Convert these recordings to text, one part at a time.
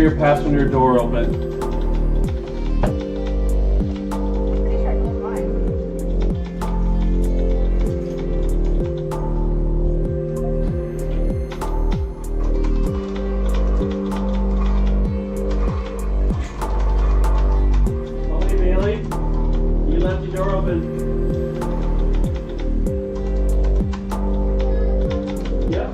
your passenger door open. Oh, hey, Bailey. You left your door open. Yeah.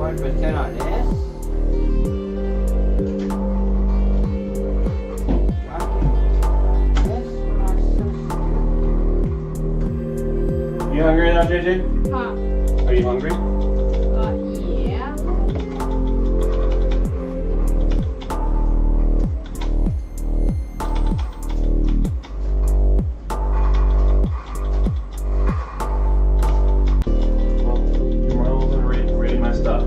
Percent on this. You hungry now, JJ? Huh? Are you hungry? Yeah. Well, tomorrow we'll rating my stuff.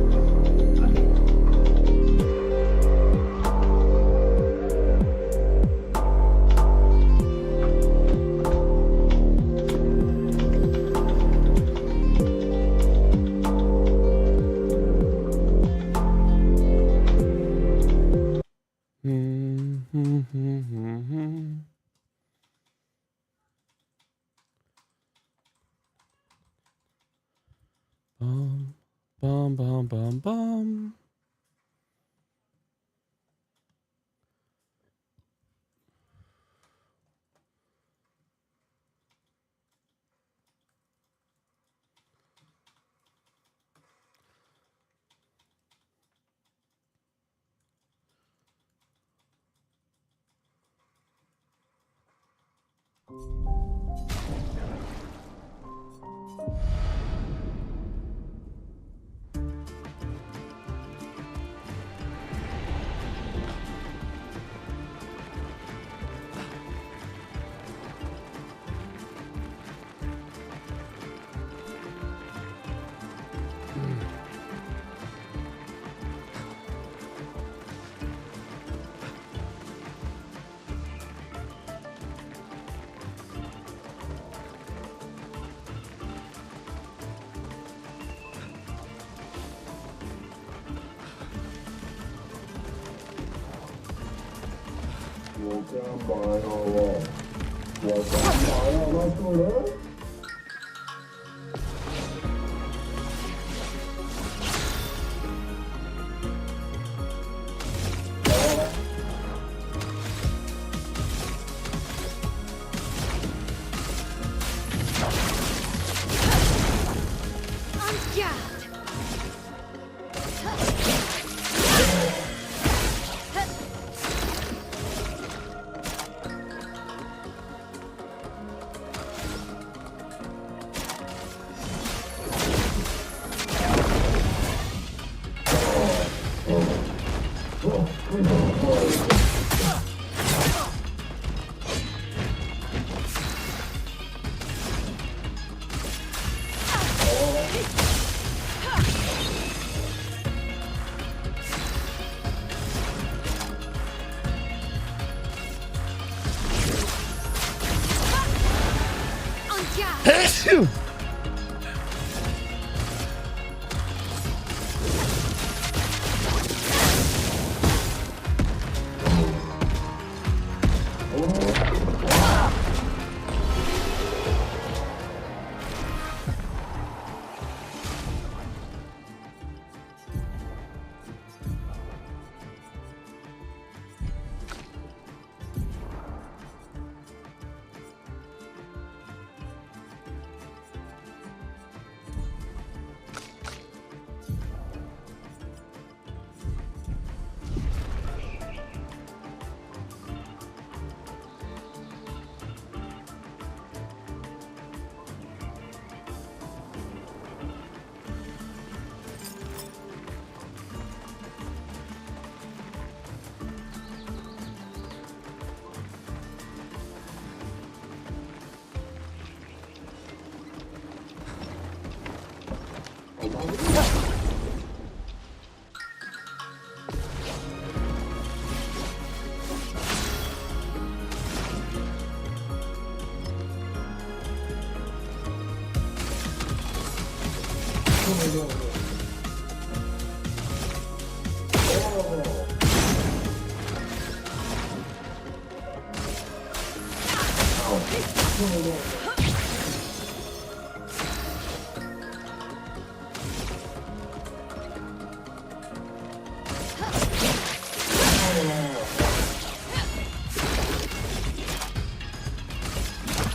Bum, bum, bum, bum.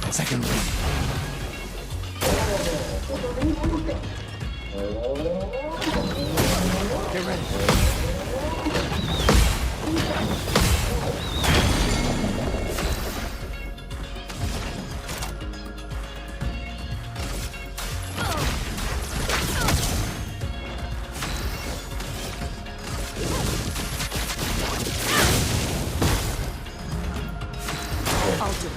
Second win. Get ready. I'll do it.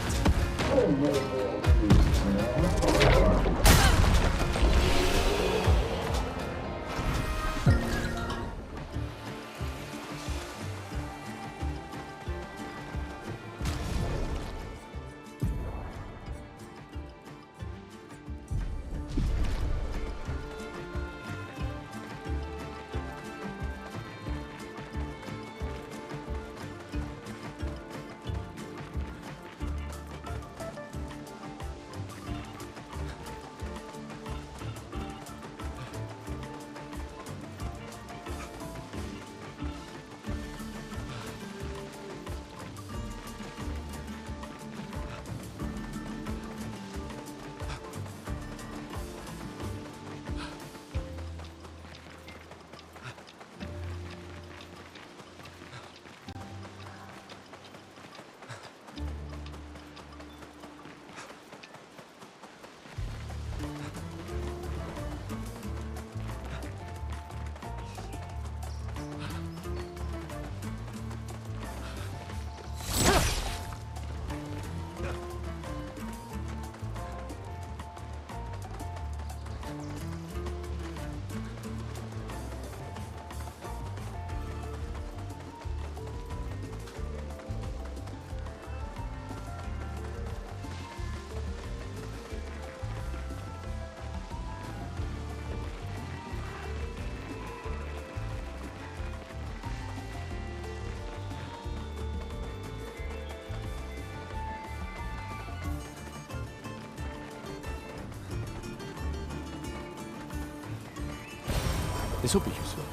This will be useful.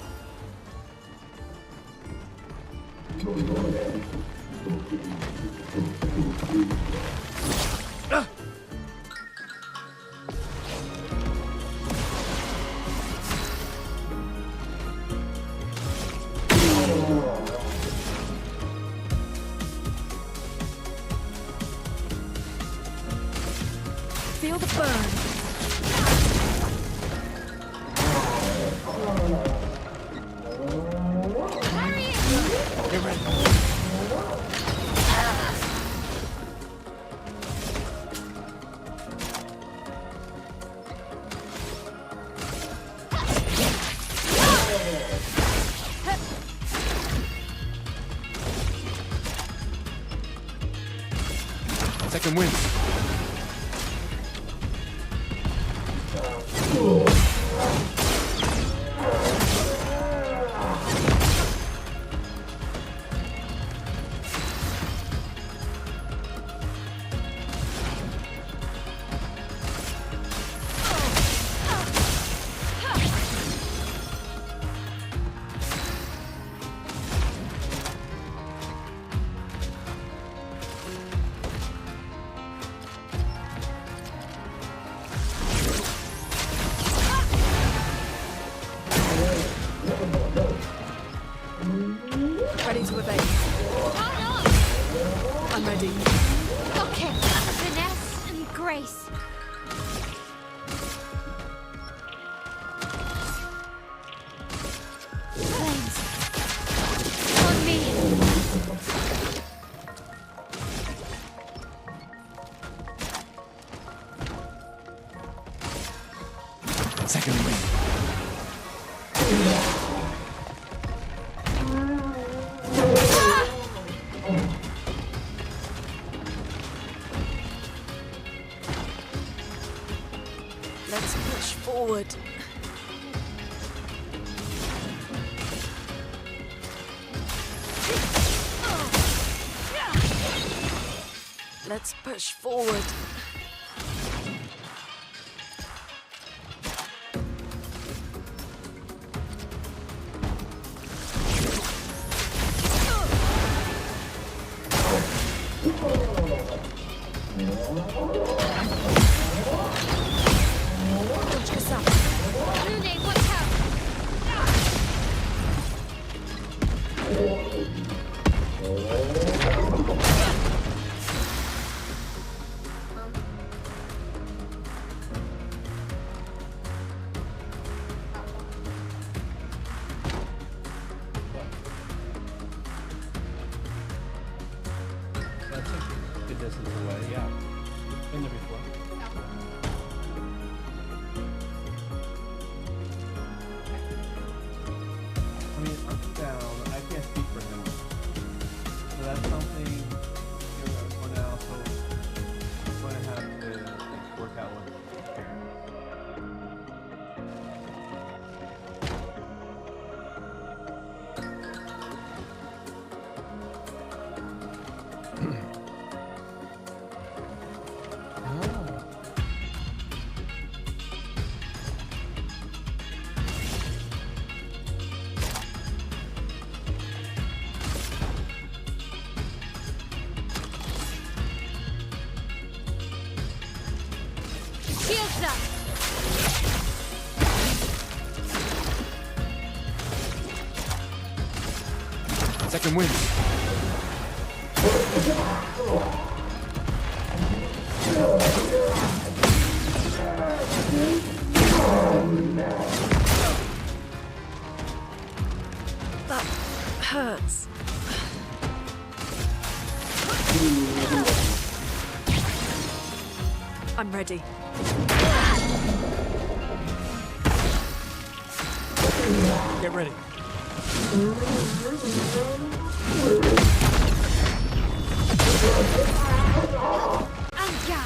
Feel the burn. Get ready. Second win. Ready to evade. I'm ready. Okay, finesse and grace. Flames. On me. Second win. Let's push forward. Let's push forward. Lune, watch out! That's a good distance away, yeah. Been there before. I mean, I'm down. I can't speak for him. So that's something you're going to also going to have to like, work out with. Shields up! Second wind. That hurts. I'm ready. Get ready. Anja!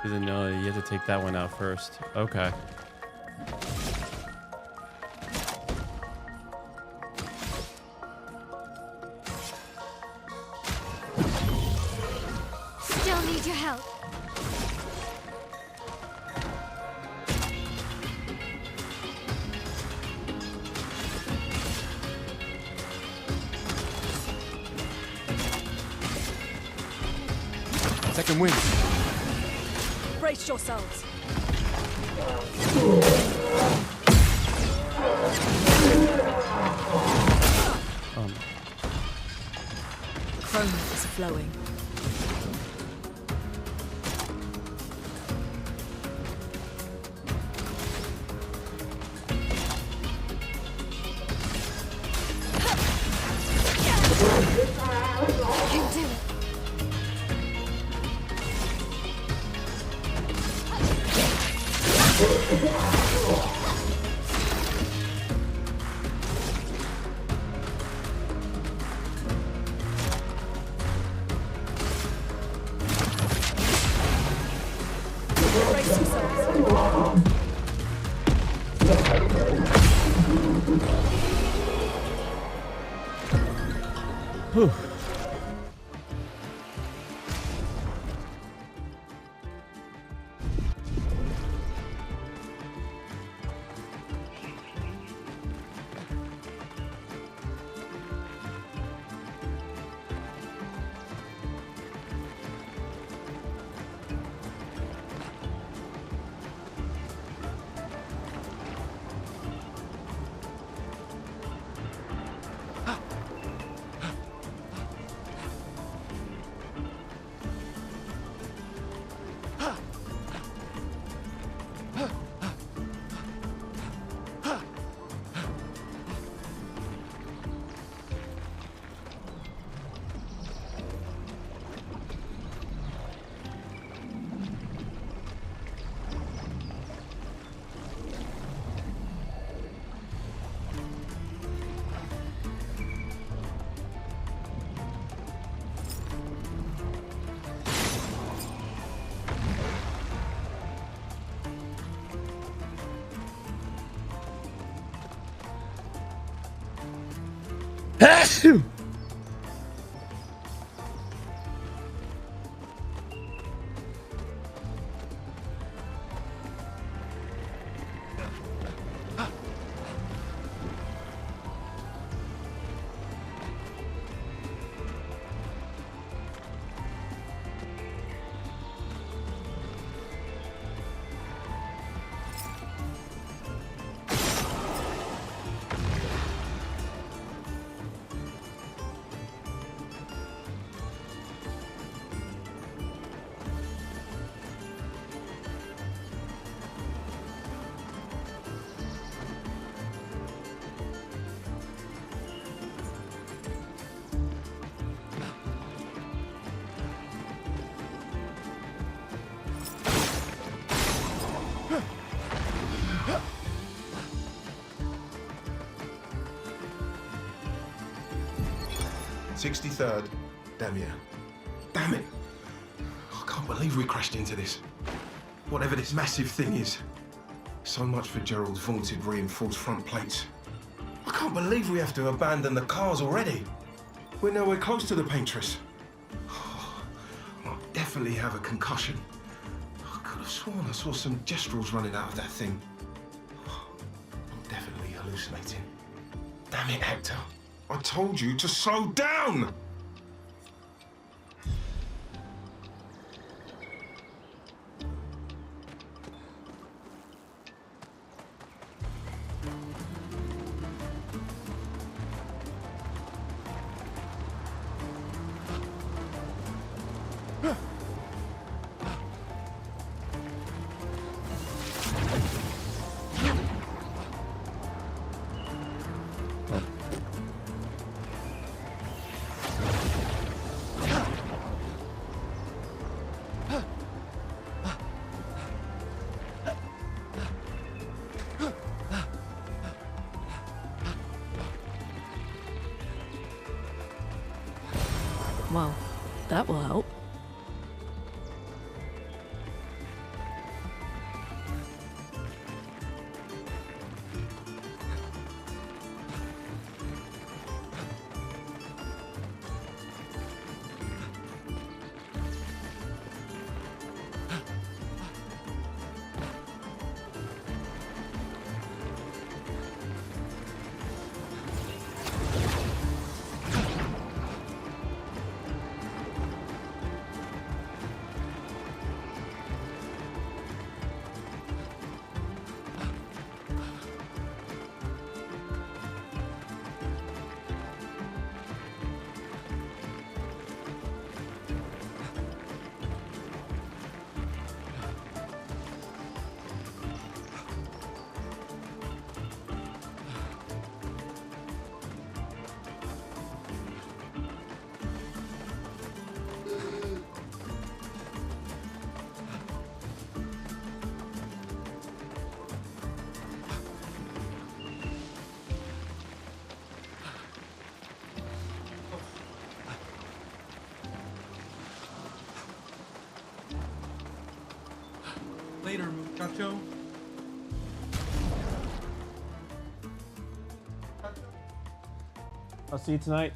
Didn't know you had to take that one out first. Okay. Still need your help. Second wind. Brace yourselves. Chrome is flowing. You can do it. Brace yourselves. Whew. 63rd. Damn yeah. Damn it! I can't believe we crashed into this. Whatever this massive thing is. So much for Gerald's vaunted reinforced front plates. I can't believe we have to abandon the cars already. We're nowhere close to the paintress. I'll definitely have a concussion. I could have sworn I saw some gestrels running out of that thing. I'm definitely hallucinating. Damn it, Hector. I told you to slow down! Well, that will help. Later, muchacho. I'll see you tonight.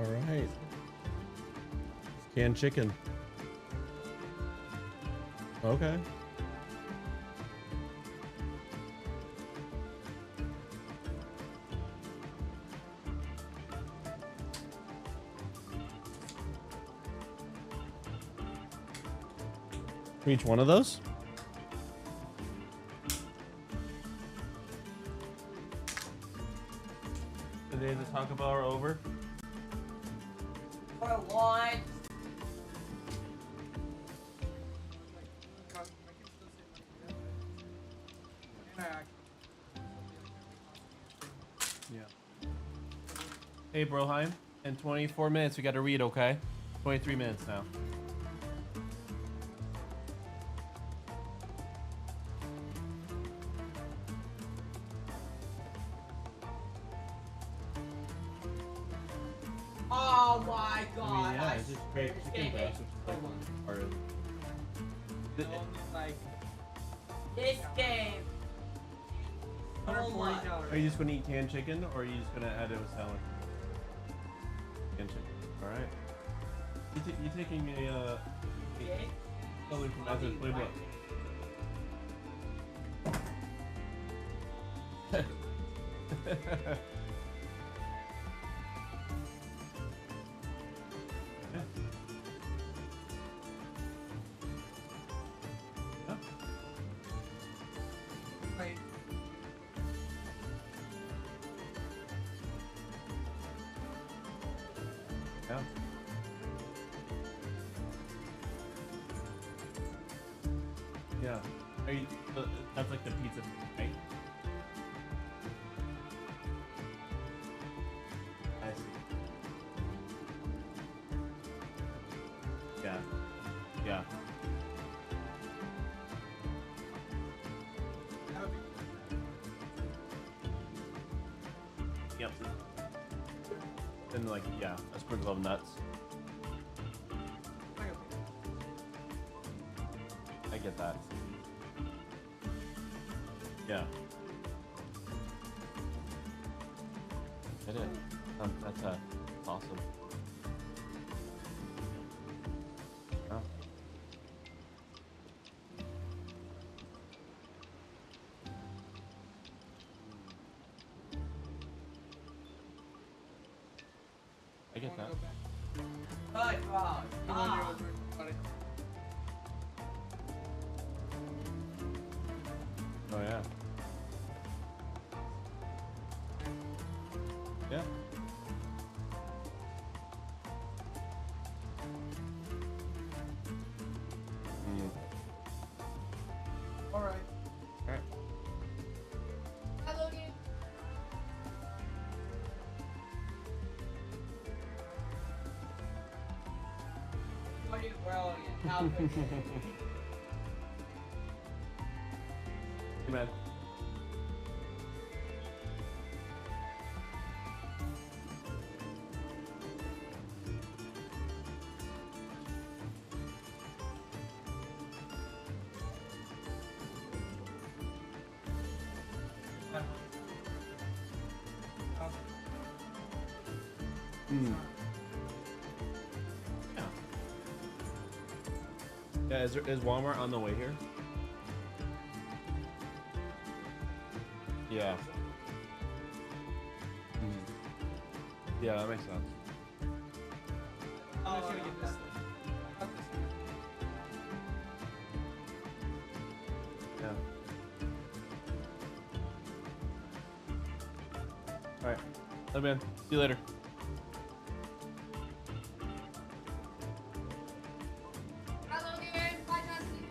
All right. Canned chicken. Okay. For each one of those? The days of Taco Bell are over. What I want. Yeah. Hey, Broheim. In 24 minutes, we got to read, okay? 23 minutes now. Oh my god. I mean, yeah, it's just great chicken breast, which is like part of Like this game. Are you just gonna eat canned chicken, or are you just gonna add it with salad? Canned chicken. All right. You taking a something from Ezra's playbook? Yeah. Yeah. Are you, that's like the pizza, right? I see. Yeah. Yeah. Yep. And like, yeah, a sprinkle of nuts. I get that. Yeah. It is. That's awesome. Oh. I get that. Good, bro. Ah. Oh yeah. Yeah. Mm. All right. All right. Hi, Logan. What are you growing? How good? Hey man. Mm. Yeah. Yeah, is Walmart on the way here? Yeah. Mm. Yeah, that makes sense. I'm just gonna get this. Yeah. Alright. Love you, man. See you later. Hi, Logan. Bye, Justin.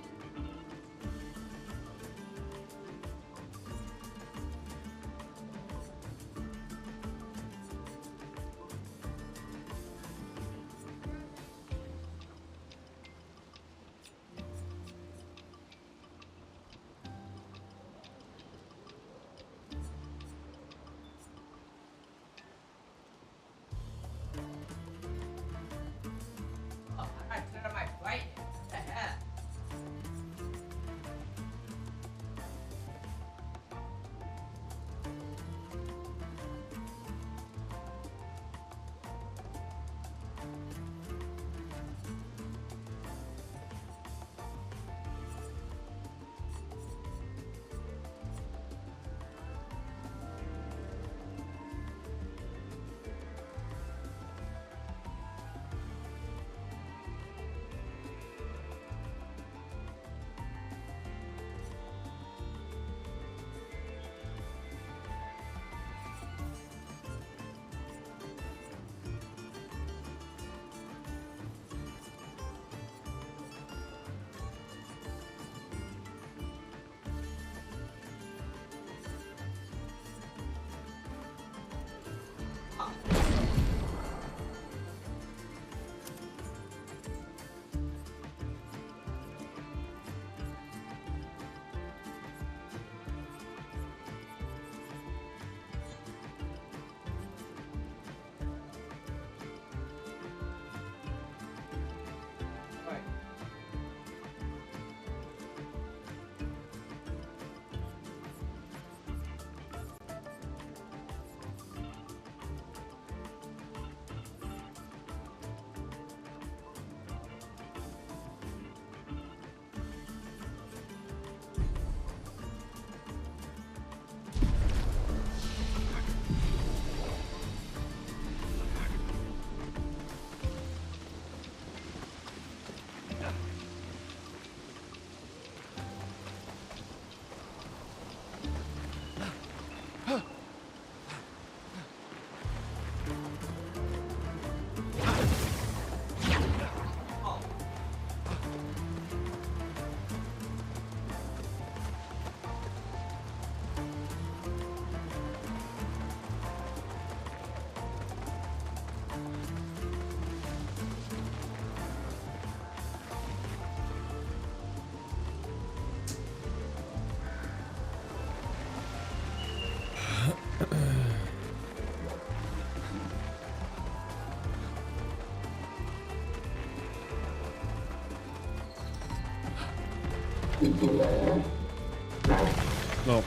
Oh.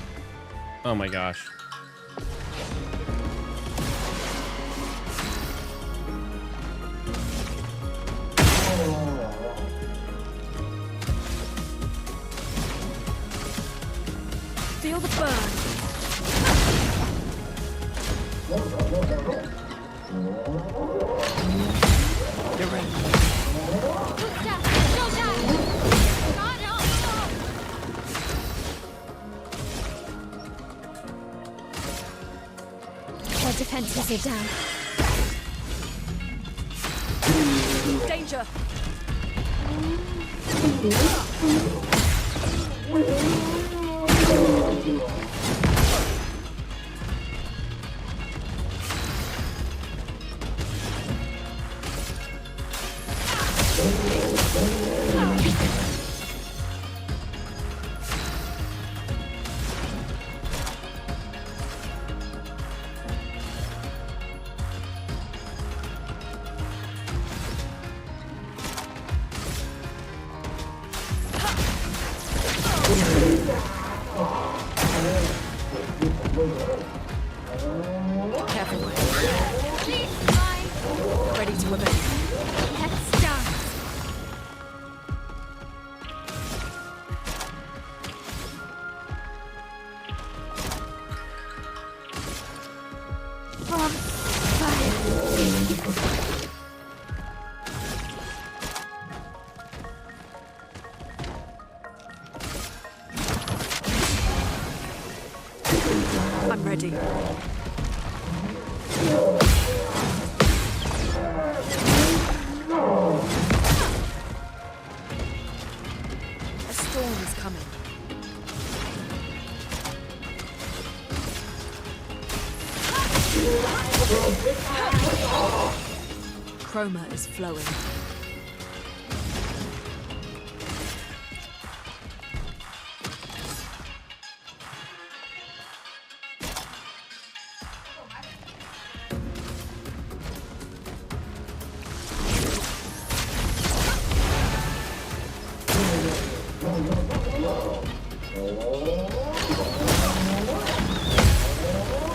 Oh my gosh. Feel the burn. Get ready. Stop! Don't die! God, no! Their defenses are down. Danger. Careful, Mike. Please, fly! Ready to obey. Let's start! On fire! I'm ready. A storm is coming. Chroma is flowing.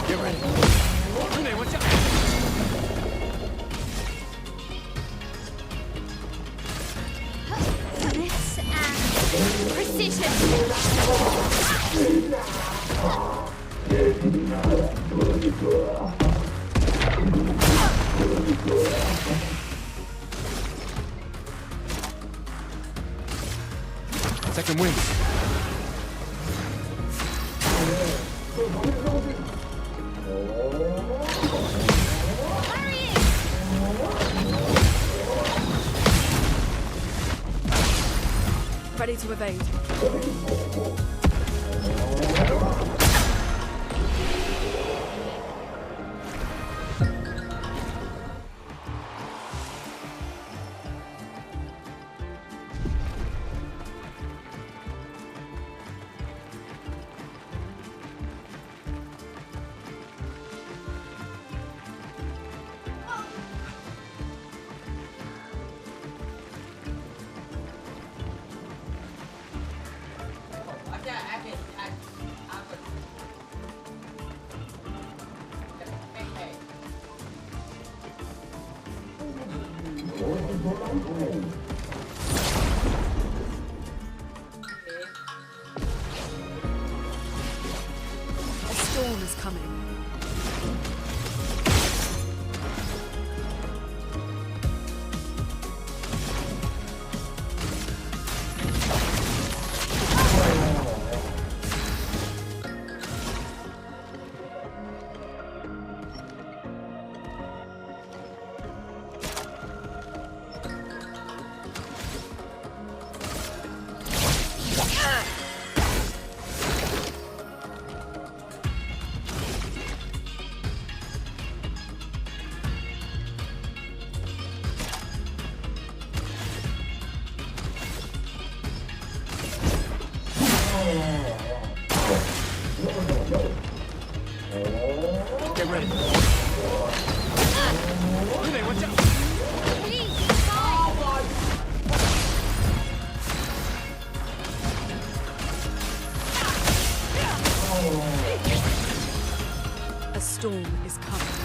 Get ready. Rune, watch out. This and precision! Second wind. Ready to evade. Watch out, I can. Hey. A storm is coming. Get ready. Rune, watch out. Please, fly! coming.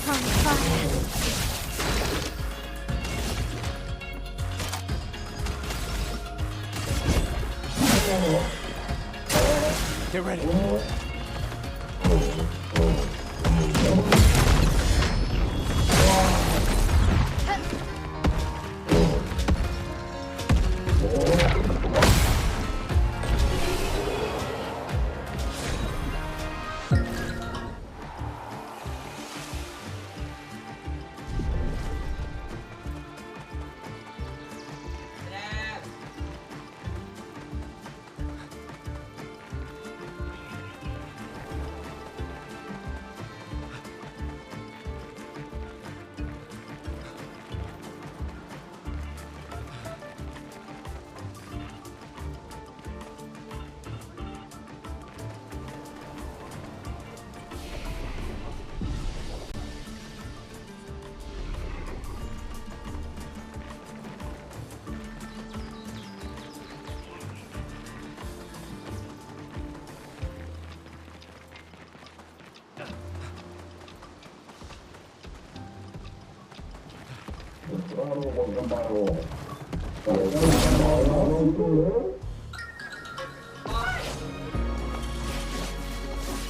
From fire. Get ready. Dad.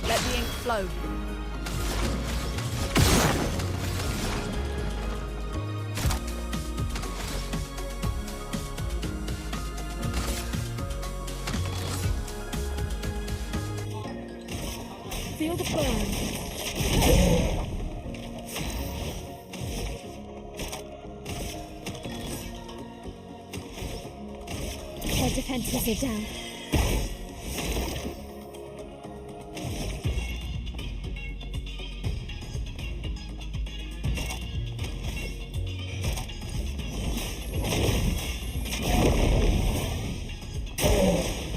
Let the ink flow. Feel the burn. Their defenses are down.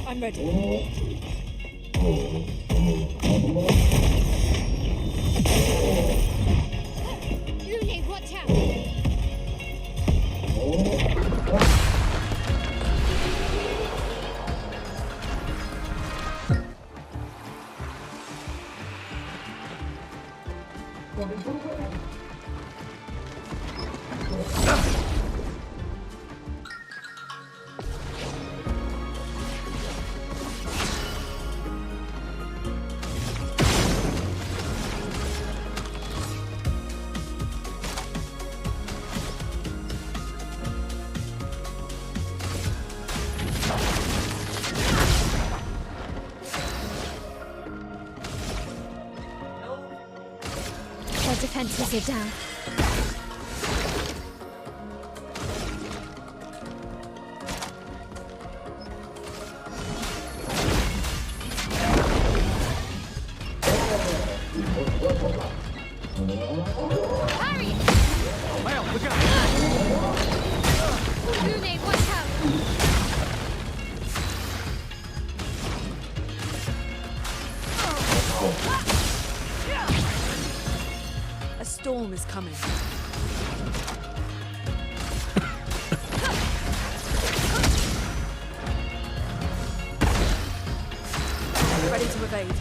I'm ready. Rooney, watch out! Their defenses are down. Harry! Well, look out. Rooney, watch out! A storm is coming. Ready to evade.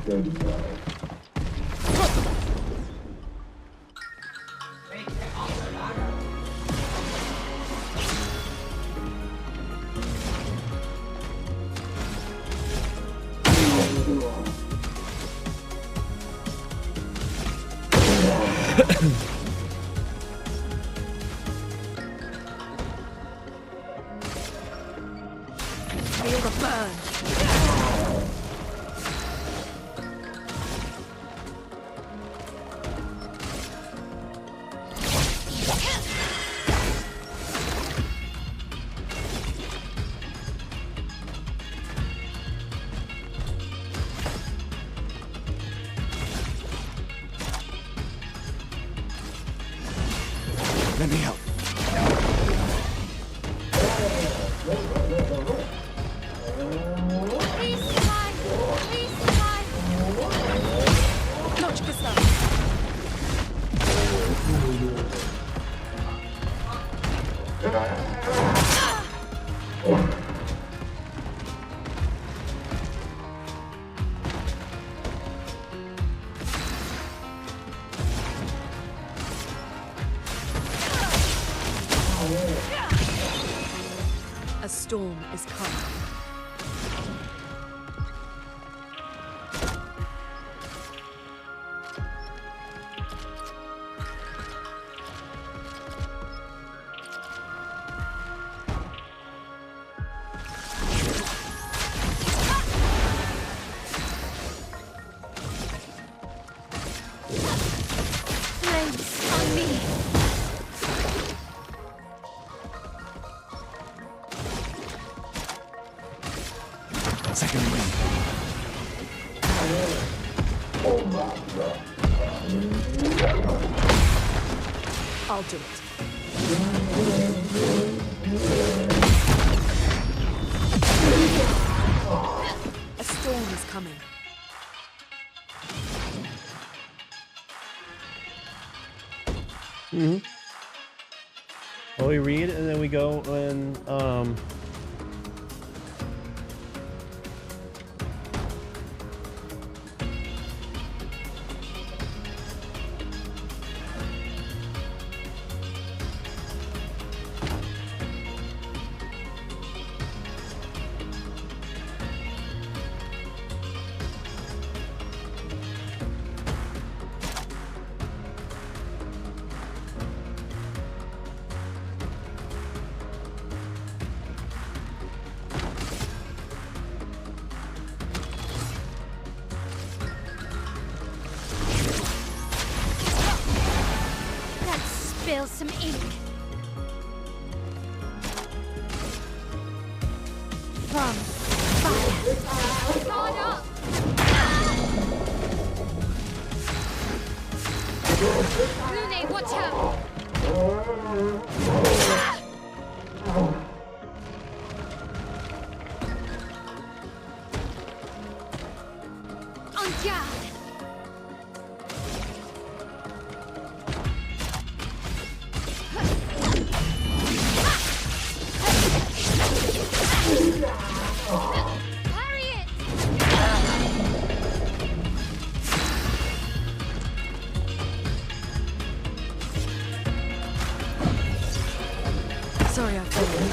Feel the burn. Let me help. Please survive. Please survive. Notch yourself. A storm is coming. Flames on me. Second wind. I'll do it. A storm is coming. Well, we read and then we go and Let's spill some ink. From fire. Guard up. Lune, watch out. En garde. Parry it. Sorry, I failed.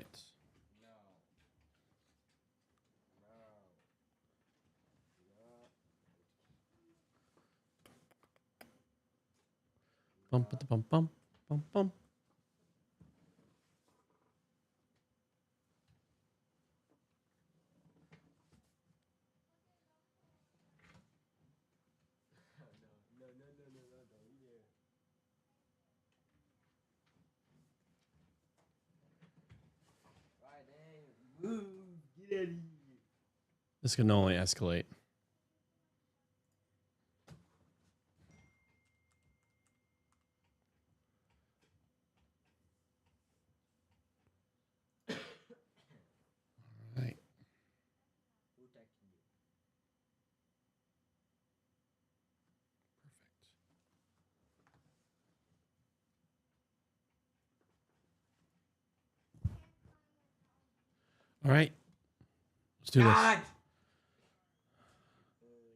right. Bum, ba, da, bum, bum, bum, bum. This can only escalate. Right. All right. Let's do this.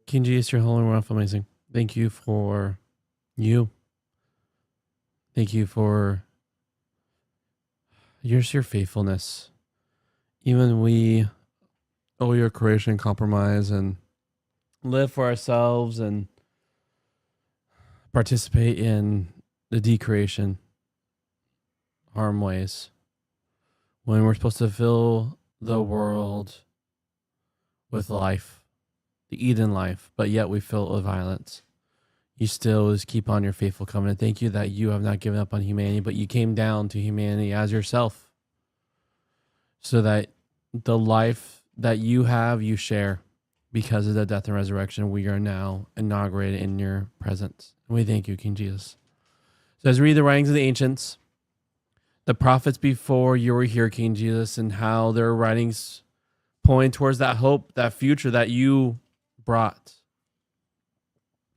King Jesus, your holy and wonderful, amazing. Thank you for you. Thank you for your faithfulness. Even we owe your creation compromise and live for ourselves and participate in the decreation harm ways when we're supposed to fill the world with life, the Eden life, but yet we fill it with violence. You still is keep on your faithful covenant. Thank you that you have not given up on humanity, but you came down to humanity as yourself so that the life that you have, you share. Because of the death and resurrection, we are now inaugurated in your presence. And we thank you, King Jesus. So as we read the writings of the ancients, the prophets before you were here, King Jesus, and how their writings point towards that hope, that future that you brought.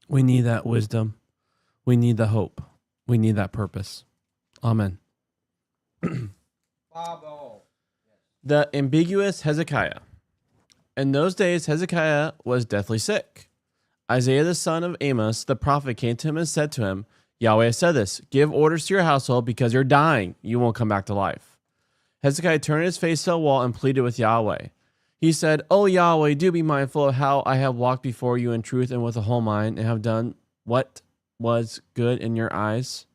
We need that wisdom. We need the hope. We need that purpose. Amen. The ambiguous Hezekiah. In those days, Hezekiah was deathly sick. Isaiah the son of Amos, the prophet, came to him and said to him, Yahweh has said this, give orders to your household because you're dying. You won't come back to life. Hezekiah turned his face to the wall and pleaded with Yahweh. He said, O Yahweh, do be mindful of how I have walked before you in truth and with a whole mind and have done what was good in your eyes.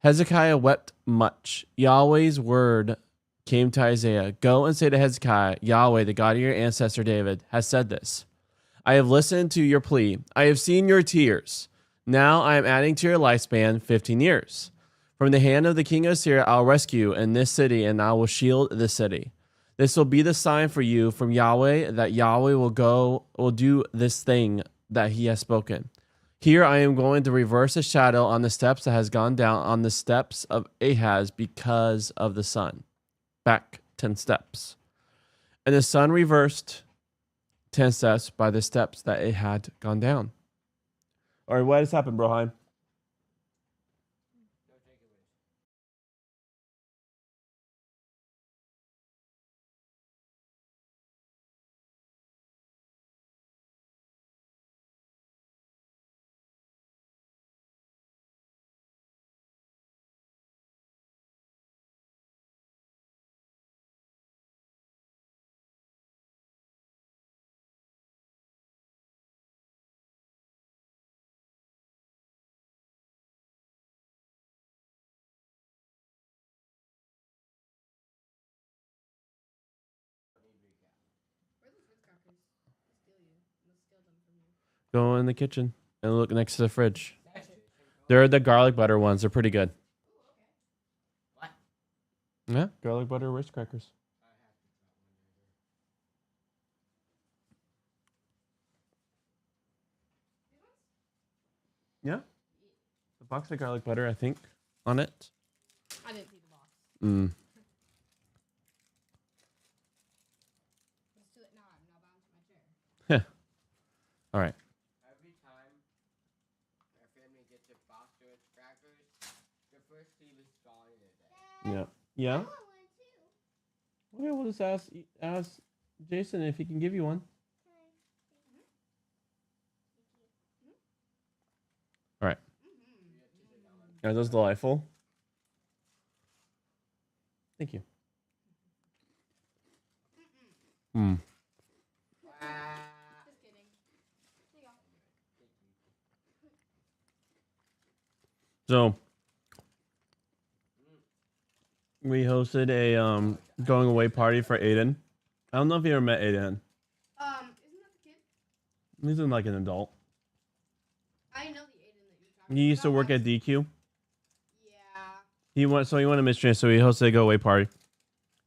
Hezekiah wept much. Yahweh's word came to Isaiah, go and say to Hezekiah, Yahweh, the God of your ancestor David, has said this. I have listened to your plea. I have seen your tears. Now I am adding to your lifespan 15 years. From the hand of the king of Assyria, I'll rescue you in this city, and I will shield this city. This will be the sign for you from Yahweh that Yahweh will do this thing that he has spoken. Here I am going to reverse the shadow on the steps that has gone down on the steps of Ahaz because of the sun. Back 10 steps. And the sun reversed 10 steps by the steps that it had gone down. All right, what has happened, Broheim? Where are those Ritz crackers? I'll steal you. I'm gonna steal them from you. Go in the kitchen and look next to the fridge. They're the garlic butter ones. They're pretty good. What? Yeah, garlic butter Ritz crackers. Yeah. The box of garlic butter, I think, on it. I didn't see the box. Mm. It's too late. Now I'm now bound to my chair. All right. Every time my family gets a box of its crackers, the first sleeve is gone in a day. Yeah. Yeah. Okay, we'll just ask Jason if he can give you one. All right. Are those delightful? Thank you. Hmm. Just kidding. There you go. So we hosted a going away party for Aiden. I don't know if you ever met Aiden. Isn't that the kid? He's like an adult. I know the Aiden that you're talking He used to about. work at DQ. Yeah. He went to Michigan, so he hosted a go away party.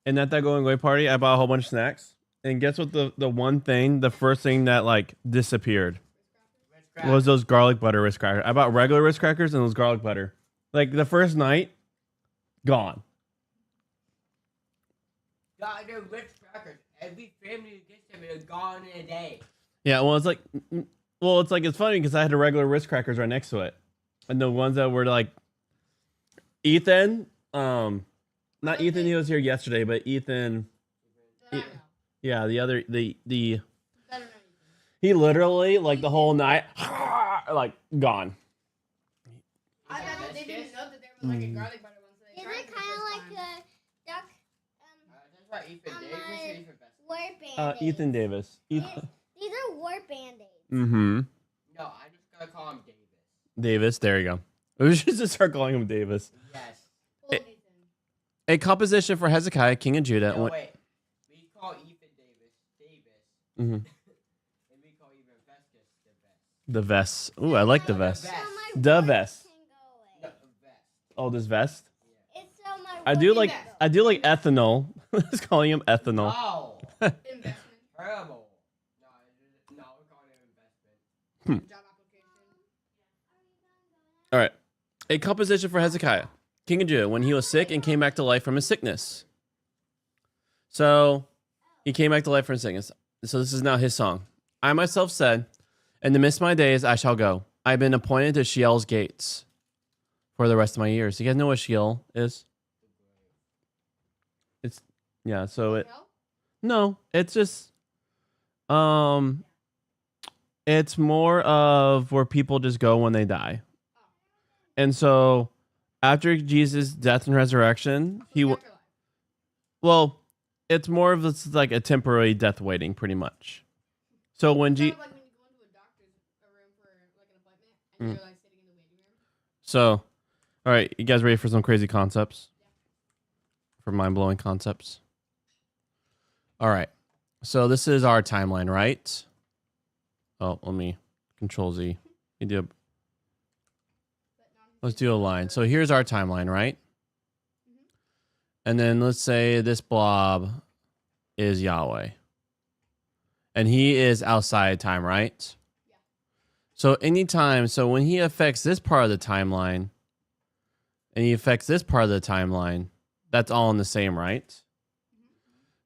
And at that going away party, I bought a whole bunch of snacks. And guess what? The first thing that like disappeared was those garlic butter Ritz crackers. I bought regular Ritz crackers and those garlic butter. Like the first night, gone. God, they're rich crackers. Every family who gets them are gone in a day. Yeah, well, it's funny because I had the regular Ritz crackers right next to it, and the ones that were like Ethan, not Ethan. He was here yesterday, but Ethan. That I know. Yeah, the other the Better know Ethan. he literally like the whole night like gone. I thought that they didn't know that there was like a garlic butter one, so they Is tried it it the kind of first like time. a duck? That's why Ethan Um, Davis or Ethan Best. War band-aids. Ethan Davis. Ethan. These are war band-aids. Mm-hmm. No, I'm just gonna call him Davis. Davis. There you go. We should just start calling him Davis. Yes. Old Ethan. A composition for Hezekiah, king of Judah. No, wait. We call Ethan Davis. Mhm. And we call Ethan Festus The vest. Ooh, I like the vest. Vest. The voice vest. can go away. No, vest. Oh, this vest. It's so my I do voice like ethanol. Just calling him ethanol. No. Investment. Terrible. No, we're calling him investment. Job application. All right. A composition for Hezekiah, king of Judah, when he was sick and came back to life from his sickness. So he came back to life from his sickness. So this is now his song. I myself said, in the midst of my days, I shall go. I've been appointed to Sheol's gates for the rest of my years. You guys know what Sheol is? It's, yeah, so it, Hell? no, it's just, it's more of where people just go when they die. And so after Jesus' death and resurrection, So the afterlife. well, it's more of this like a temporary death waiting pretty much. So when Kind of like when you go into a doctor's room for like an appointment and you're like sitting in the waiting room. So, all right, you guys ready for some crazy concepts? For mind-blowing concepts? All right. So this is our timeline, right? Oh, let me Control Z. Let's do a line. So here's our timeline, right? And then let's say this blob is Yahweh. And he is outside time, right? So anytime, so when he affects this part of the timeline and he affects this part of the timeline, that's all in the same, right?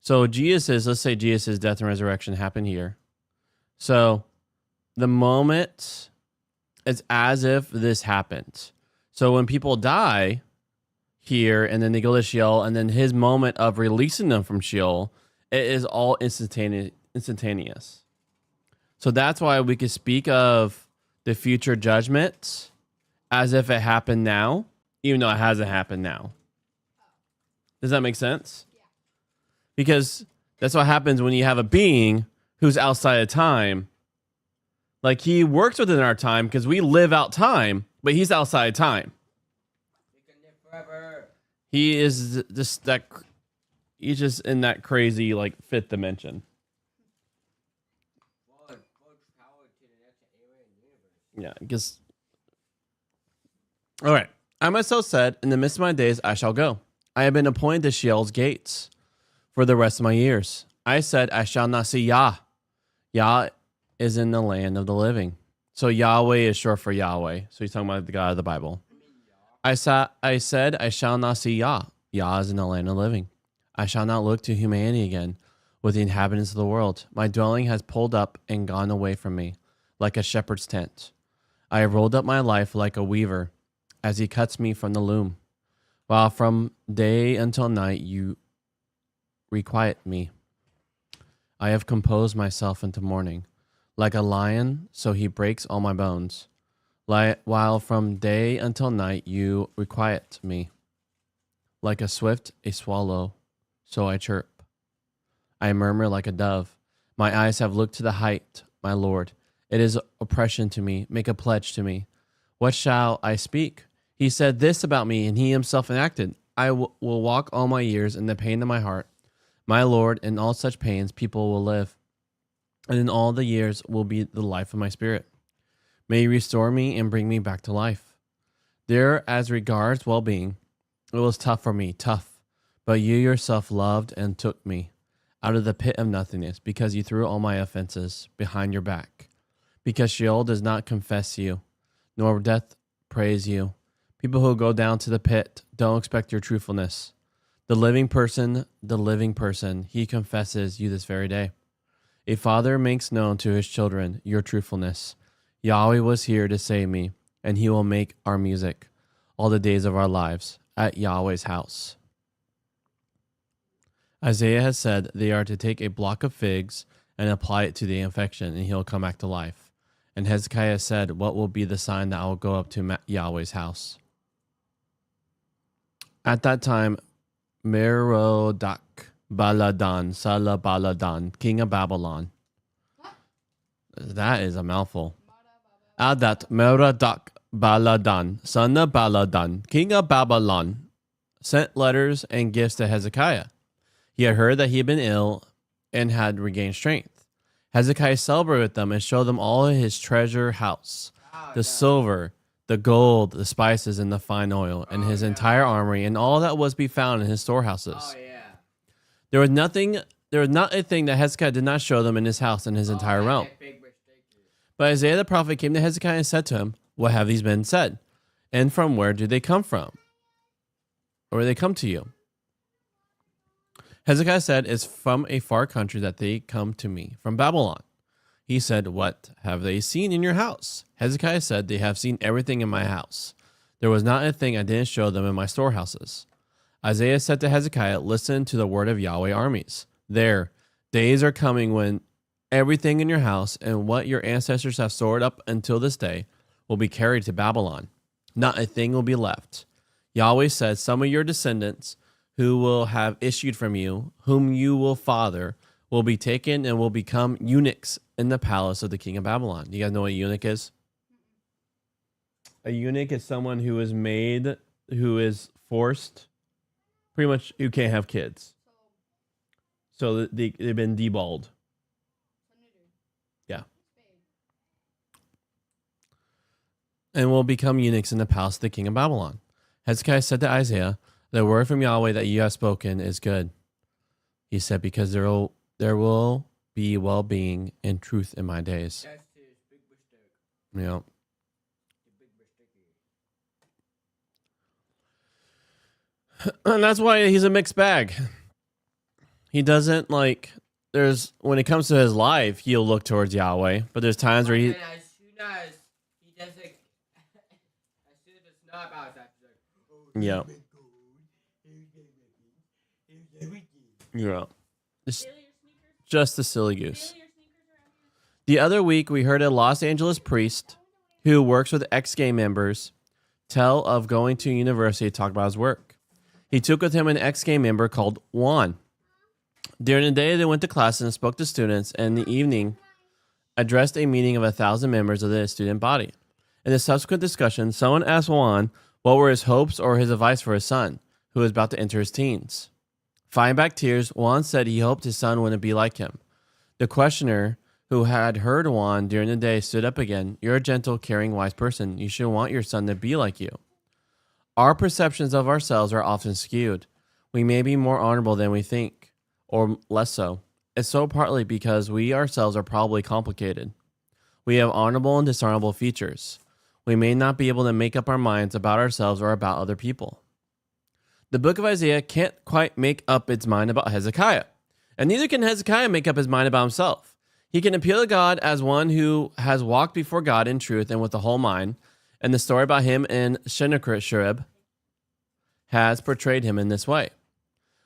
So let's say Jesus' death and resurrection happened here. So the moment, it's as if this happened. So when people die here and then they go to Sheol and then his moment of releasing them from Sheol, it is all instantaneous. So that's why we could speak of the future judgment as if it happened now, even though it hasn't happened now. Does that make sense? Yeah. Because that's what happens when you have a being who's outside of time. Like he works within our time because we live out time, but he's outside of time. You can live forever. He is just that. He's just in that crazy like fifth dimension. Well, power to the next alien universe. Yeah, because. All right. I myself said, in the midst of my days, I shall go. I have been appointed to Sheol's gates for the rest of my years. I said, I shall not see Yah. Yah is in the land of the living. So Yahweh is short for Yahweh. So he's talking about the God of the Bible. I said, I shall not see Yah. Yah is in the land of the living. I shall not look to humanity again with the inhabitants of the world. My dwelling has pulled up and gone away from me, like a shepherd's tent. I have rolled up my life like a weaver, as he cuts me from the loom. While from day until night you requite me. I have composed myself into mourning. Like a lion, so he breaks all my bones. While from day until night you requite me. Like a swallow, so I chirp. I murmur like a dove. My eyes have looked to the height, my Lord. It is oppression to me. Make a pledge to me. What shall I speak? He said this about me, and he himself enacted. I will walk all my years in the pain of my heart. My Lord, in all such pains, people will live, and in all the years will be the life of my spirit. May you restore me and bring me back to life. There, as regards well-being, it was tough for me, tough, but you yourself loved and took me out of the pit of nothingness, because you threw all my offenses behind your back, because Sheol does not confess you, nor death praise you. People who go down to the pit don't expect your truthfulness. The living person, he confesses you this very day. A father makes known to his children your truthfulness. Yahweh was here to save me, and he will make our music all the days of our lives at Yahweh's house. Isaiah has said they are to take a block of figs and apply it to the infection, and he'll come back to life. And Hezekiah said, what will be the sign that I will go up to Yahweh's house? At that time, Merodach Baladan, Salabaladan, king of Babylon. That is a mouthful. At that, Merodach Baladan, son of Baladan, king of Babylon, sent letters and gifts to Hezekiah. He had heard that he had been ill and had regained strength. Hezekiah celebrated with them and showed them all his treasure house, the silver, the gold, the spices, and the fine oil, and his entire armory, and all that was be found in his storehouses. Oh, yeah. There was not a thing that Hezekiah did not show them in his house and his entire realm. But Isaiah the prophet came to Hezekiah and said to him, what have these men said? And from where do they come from? Or where they come to you? Hezekiah said, it's from a far country that they come to me, from Babylon. He said, what have they seen in your house? Hezekiah said, they have seen everything in my house. There was not a thing I didn't show them in my storehouses. Isaiah said to Hezekiah, listen to the word of Yahweh armies. There, days are coming when everything in your house and what your ancestors have stored up until this day will be carried to Babylon. Not a thing will be left. Yahweh said, some of your descendants who will have issued from you, whom you will father, will be taken and will become eunuchs in the palace of the king of Babylon. You guys know what a eunuch is? A eunuch is someone who is made, who is forced, pretty much who can't have kids. So they've been deballed. Yeah. And will become eunuchs in the palace of the king of Babylon. Hezekiah said to Isaiah, the word from Yahweh that you have spoken is good. He said, because there will be well-being and truth in my days. That's his big mistake. Yeah. The big mistake. And that's why he's a mixed bag. He doesn't when it comes to his life, he'll look towards Yahweh, but there's times where he... And as soon as he doesn't, as soon as it's not about that, he's like, oh, Yeah. Yeah. Just a silly goose. The other week, we heard a Los Angeles priest who works with ex-gay members tell of going to university to talk about his work. He took with him an ex-gay member called Juan. During the day, they went to class and spoke to students, and in the evening, addressed a meeting of 1,000 members of the student body. In the subsequent discussion, someone asked Juan what were his hopes or his advice for his son, who was about to enter his teens. Fighting back tears, Juan said he hoped his son wouldn't be like him. The questioner, who had heard Juan during the day, stood up again. You're a gentle, caring, wise person. You should want your son to be like you. Our perceptions of ourselves are often skewed. We may be more honorable than we think, or less so. It's so partly because we ourselves are probably complicated. We have honorable and dishonorable features. We may not be able to make up our minds about ourselves or about other people. The book of Isaiah can't quite make up its mind about Hezekiah, and neither can Hezekiah make up his mind about himself. He can appeal to God as one who has walked before God in truth and with the whole mind, and the story about him in Sennacherib has portrayed him in this way.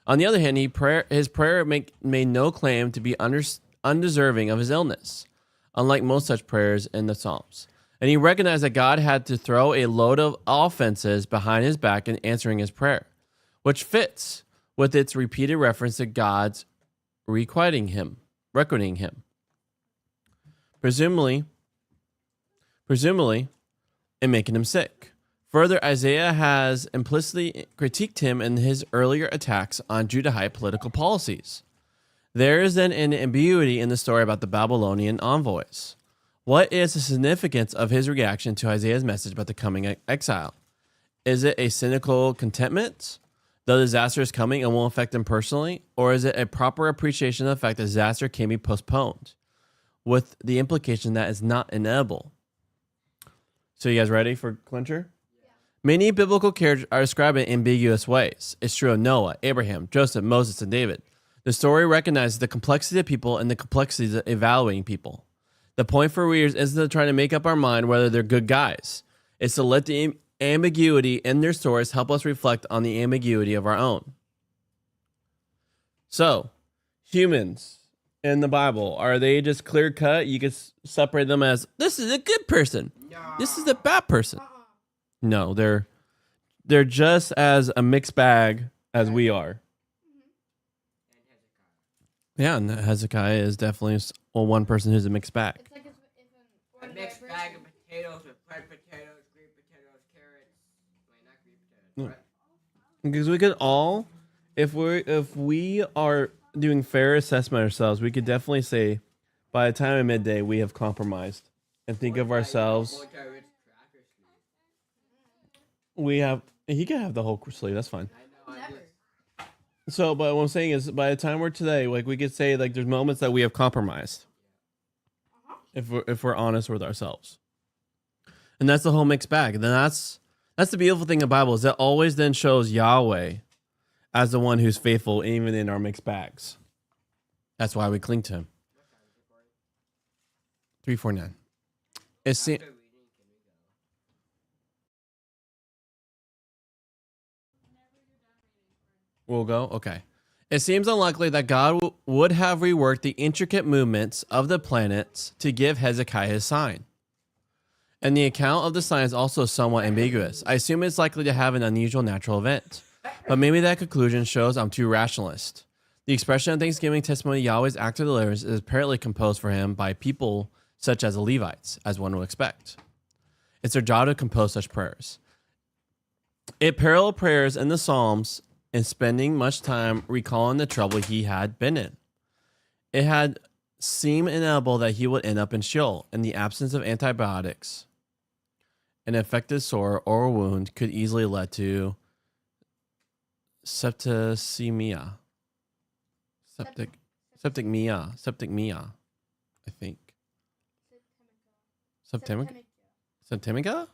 On the other hand, his prayer made no claim to be undeserving of his illness, unlike most such prayers in the Psalms. And he recognized that God had to throw a load of offenses behind his back in answering his prayer, which fits with its repeated reference to God's requiting him, reckoning him. Presumably, and making him sick. Further, Isaiah has implicitly critiqued him in his earlier attacks on Judahite political policies. There is then an ambiguity in the story about the Babylonian envoys. What is the significance of his reaction to Isaiah's message about the coming exile? Is it a cynical contentment? The disaster is coming and won't affect him personally? Or is it a proper appreciation of the fact that disaster can be postponed, with the implication that it's not inevitable? So you guys ready for clincher? Yeah. Many biblical characters are described in ambiguous ways. It's true of Noah, Abraham, Joseph, Moses, and David. The story recognizes the complexity of people and the complexities of evaluating people. The point for readers isn't to try to make up our mind whether they're good guys. It's to let the ambiguity in their stories help us reflect on the ambiguity of our own. So, humans in the Bible, are they just clear cut? You could separate them as, this is a good person. This is a bad person. No, they're just as a mixed bag as we are. Yeah, and Hezekiah is definitely one person who's a mixed bag. It's like if A mixed bag of potatoes with red potatoes, green potatoes, carrots. Wait, not green potatoes. Right? Because we could all, if we are doing fair assessment ourselves, we could definitely say, by the time of midday, we have compromised, and think of ourselves. We have. He can have the whole sleeve. That's fine. So, but what I'm saying is, by the time we're today, like we could say, like there's moments that we have compromised, if we're honest with ourselves, and that's the whole mixed bag. And then that's the beautiful thing of the Bible is that always then shows Yahweh as the one who's faithful, even in our mixed bags. That's why we cling to Him. 349. It's We'll go? Okay. It seems unlikely that God would have reworked the intricate movements of the planets to give Hezekiah his sign. And the account of the sign is also somewhat ambiguous. I assume it's likely to have an unusual natural event. But maybe that conclusion shows I'm too rationalist. The expression of thanksgiving testimony Yahweh's act of deliverance is apparently composed for him by people such as the Levites, as one would expect. It's their job to compose such prayers. It paralleled prayers in the Psalms and spending much time recalling the trouble he had been in. It had seemed inevitable that he would end up in Sheol, and the absence of antibiotics. An infected sore or wound could easily lead to septicemia. Septicemia, I think. Septimica?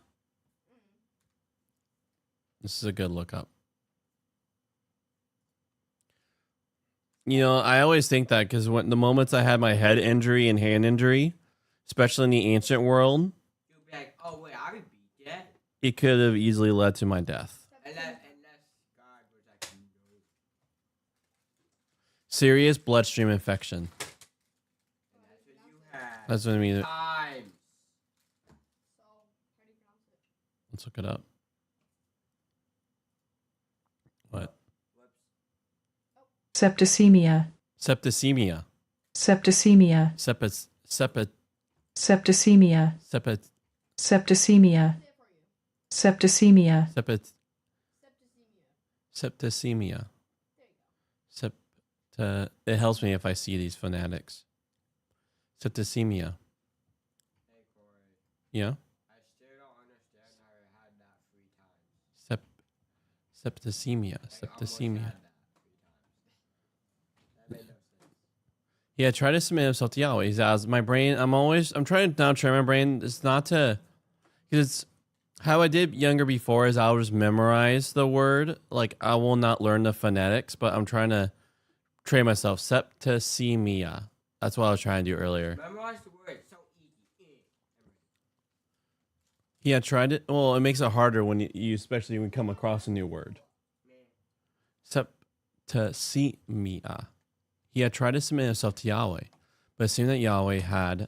This is a good look up. You know, I always think that because when the moments I had my head injury and hand injury, especially in the ancient world, You'll be like, oh wait, I would be dead. it could have easily led to my death. Unless God was like, no. Serious bloodstream infection. And that's what you had. That's what I mean. Times. So, how do you pronounce it? Let's look it up. What? Septicemia. Septicemia. Septicemia. Septicemia. Septicemia. Septicemia. Septicemia. Septicemia. It helps me if I see these fanatics. Septicemia. Hey, Corey. Yeah. I still don't understand how I had that 3 times. Septicemia. Like, almost Septicemia. had that 3 times. That made no sense. Yeah, try to submit himself to Yahweh. He says, my brain, I'm trying to now train my brain. It's not to, because it's how I did younger before is I'll just memorize the word. Like I will not learn the phonetics, but I'm trying to train myself. Septicemia. That's what I was trying to do earlier. Memorize the word. It's so easy. Yeah, tried it. Well, it makes it harder when you especially when you come across a new word. Septicemia. He had tried to submit himself to Yahweh, but it seemed that Yahweh had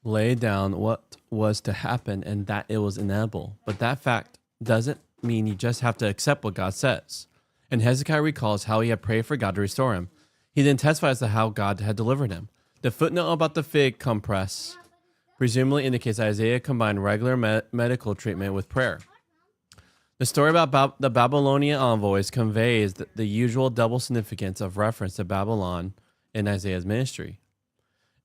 laid down what was to happen and that it was inevitable. But that fact doesn't mean you just have to accept what God says. And Hezekiah recalls how he had prayed for God to restore him. He then testifies to how God had delivered him. The footnote about the fig compress presumably indicates that Isaiah combined regular medical treatment with prayer. The story about the Babylonian envoys conveys the usual double significance of reference to Babylon in Isaiah's ministry.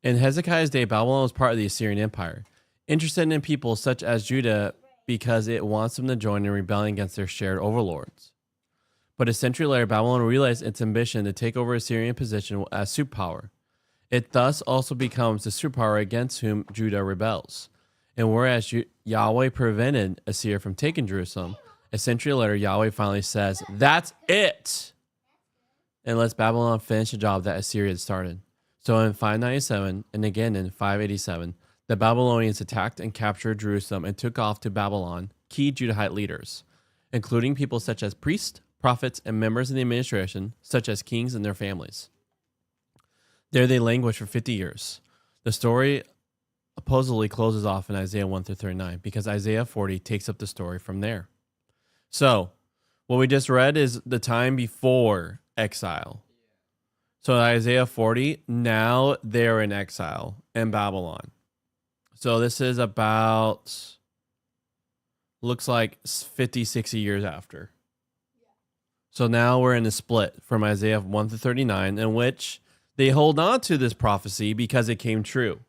In Hezekiah's day, Babylon was part of the Assyrian Empire, interested in people such as Judah because it wants them to join in rebelling against their shared overlords. But a century later, Babylon realized its ambition to take over Assyrian position as superpower. It thus also becomes the superpower against whom Judah rebels. And whereas Yahweh prevented Assyria from taking Jerusalem, a century later, Yahweh finally says, "That's it!" and lets Babylon finish the job that Assyria had started. So in 597 and again in 587, the Babylonians attacked and captured Jerusalem and took off to Babylon key Judahite leaders, including people such as priests, prophets, and members of the administration, such as kings and their families. There they languished for 50 years. The story supposedly closes off in Isaiah 1 through 39 because Isaiah 40 takes up the story from there. So, what we just read is the time before exile. So Isaiah 40, now they're in exile in Babylon. So this is about, looks like 50, 60 years after. So now we're in a split from Isaiah 1 to 39 in which they hold on to this prophecy because it came true.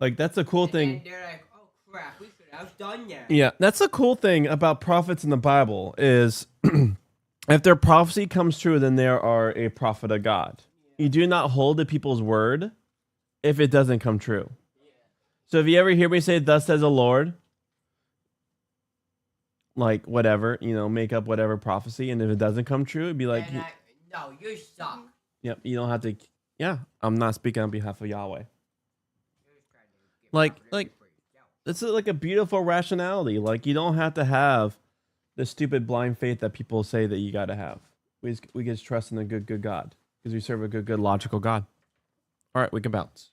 Like, that's a cool thing. And they're like, oh crap, we should have done that. Yeah, that's the cool thing about prophets in the Bible is if their prophecy comes true, then they are a prophet of God. You do not hold to people's word if it doesn't come true. So if you ever hear me say, "Thus says the Lord," like whatever, make up whatever prophecy, and if it doesn't come true, it'd be like, no, you suck. Yep, you don't have to. Yeah, I'm not speaking on behalf of Yahweh. Like, this is like a beautiful rationality. Like, you don't have to have the stupid blind faith that people say that you got to have. We just trust in the good God because we serve a good logical God. All right, we can bounce.